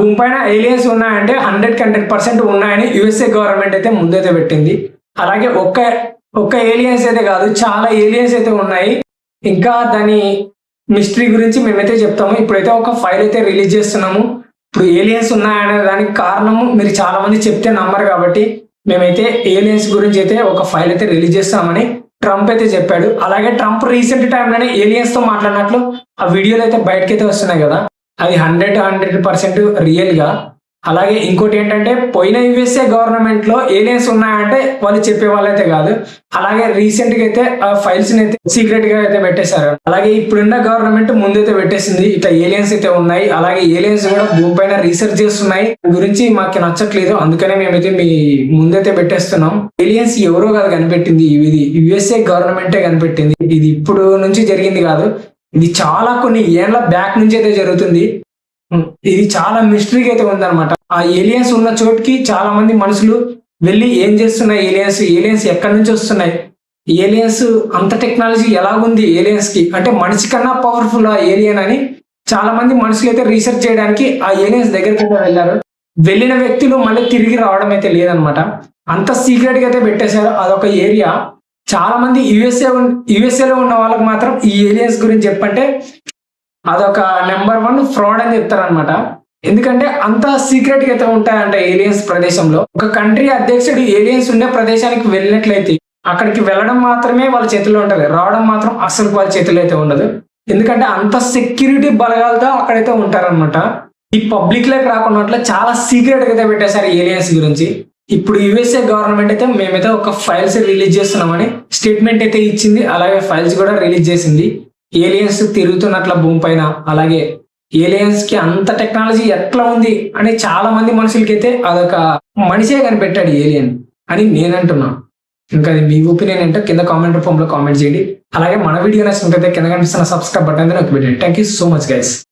భూమి పైన ఏలియన్స్ ఉన్నాయంటే 100% ఉన్నాయని యుఎస్ఏ గవర్నమెంట్ అయితే ముందైతే పెట్టింది. అలాగే ఒక్క ఏలియన్స్ అయితే కాదు, చాలా ఏలియన్స్ అయితే ఉన్నాయి. ఇంకా దాని మిస్టరీ గురించి మేమైతే చెప్తాము. ఇప్పుడైతే ఒక ఫైల్ అయితే రిలీజ్ చేస్తున్నాము. ఇప్పుడు ఏలియన్స్ ఉన్నాయనే దానికి కారణము మీరు చాలా మంది చెప్తే నమ్మరు కాబట్టి మేమైతే ఏలియన్స్ గురించి అయితే ఒక ఫైల్ అయితే రిలీజ్ చేస్తామని ట్రంప్ అయితే చెప్పాడు. అలాగే ట్రంప్ రీసెంట్ టైంలోనే ఏలియన్స్ తో మాట్లాడినట్లు ఆ వీడియోలు అయితే బయటకైతే వస్తున్నాయి కదా, అది 100% రియల్ గా. అలాగే ఇంకోటి ఏంటంటే పోయిన యుఎస్ఏ గవర్నమెంట్ లో ఏలియన్స్ ఉన్నాయంటే వాళ్ళు చెప్పే వాళ్ళైతే కాదు. అలాగే రీసెంట్ గా అయితే ఆ ఫైల్స్ అయితే సీక్రెట్ గా అయితే పెట్టేశారు. అలాగే ఇప్పుడున్న గవర్నమెంట్ ముందైతే పెట్టేసింది ఇట్లా ఏలియన్స్ అయితే ఉన్నాయి, అలాగే ఏలియన్స్ కూడా భూమి పైన రీసెర్చ్ చేస్తున్నాయి. గురించి మాకు నచ్చట్లేదు, అందుకనే మేమైతే మీ ముందైతే పెట్టేస్తున్నాం. ఏలియన్స్ ఎవరో కాదు కనిపెట్టింది, ఇది యుఎస్ఏ గవర్నమెంటే కనిపెట్టింది. ఇది ఇప్పుడు నుంచి జరిగింది కాదు, ఇది చాలా కొన్ని ఏళ్ల బ్యాక్ నుంచి అయితే జరుగుతుంది. ఇది చాలా మిస్టరీగా అయితే ఉందన్నమాట. ఆ ఏలియన్స్ ఉన్న చోటుకి చాలా మంది మనుషులు వెళ్ళి ఏం చేస్తున్నాయి, ఏలియన్స్ ఎక్కడి నుంచి వస్తున్నాయి, ఏలియన్స్ అంత టెక్నాలజీ ఎలా ఉంది ఏలియన్స్ కి, అంటే మనిషి కన్నా పవర్ఫుల్ ఆ ఏలియన్ అని చాలా మంది మనుషులు అయితే రీసెర్చ్ చేయడానికి ఆ ఏలియన్స్ దగ్గరికి అయితే వెళ్ళారు. వెళ్ళిన వ్యక్తులు మళ్ళీ తిరిగి రావడం అయితే లేదనమాట. అంత సీక్రెట్ గా అయితే పెట్టేశారు. అదొక ఏరియా. చాలా మంది యుఎస్ఏలో ఉన్న వాళ్ళకి మాత్రం ఈ ఏలియన్స్ గురించి చెప్పంటే అదొక నెంబర్ 1 ఫ్రాడ్ అని చెప్తారనమాట. ఎందుకంటే అంత సీక్రెట్ గా అయితే ఉంటాయంట ఏలియన్స్ ప్రదేశంలో. ఒక కంట్రీ అధ్యక్షుడు ఏలియన్స్ ఉండే ప్రదేశానికి వెళ్ళినట్లయితే అక్కడికి వెళ్ళడం మాత్రమే వాళ్ళ చేతిలో ఉంటది, రావడం మాత్రం అసలు వాళ్ళ చేతిలో అయితే ఉండదు. ఎందుకంటే అంత సెక్యూరిటీ బలగాలతో అక్కడైతే ఉంటారనమాట. ఈ పబ్లిక్ లోకి రాకుండా చాలా సీక్రెట్ గా అయితే పెట్టేశారు ఏలియన్స్ గురించి. ఇప్పుడు యుఎస్ఏ గవర్నమెంట్ అయితే మేమైతే ఒక ఫైల్స్ రిలీజ్ చేస్తున్నామని స్టేట్మెంట్ అయితే ఇచ్చింది. అలాగే ఫైల్స్ కూడా రిలీజ్ చేసింది. ఏలియన్స్ తిరుగుతున్నట్ల భూమి పైన, అలాగే ఏలియన్స్ కి అంత టెక్నాలజీ ఎట్లా ఉంది అని చాలా మంది మనుషులకైతే అదొక మనిషే కనిపెట్టాడు ఏలియన్ అని నేను అంటున్నా. ఇంకా అది మీ ఒపీనియన్ ఏంటో కింద కామెంట్ రూపంలో కామెంట్ చేయండి. అలాగే మన వీడియో నచ్చినట్లయితే కింద కనిపిస్తున్న సబ్స్క్రైబ్ బటన్ నొక్కి పెట్టండి. Thank you so much guys.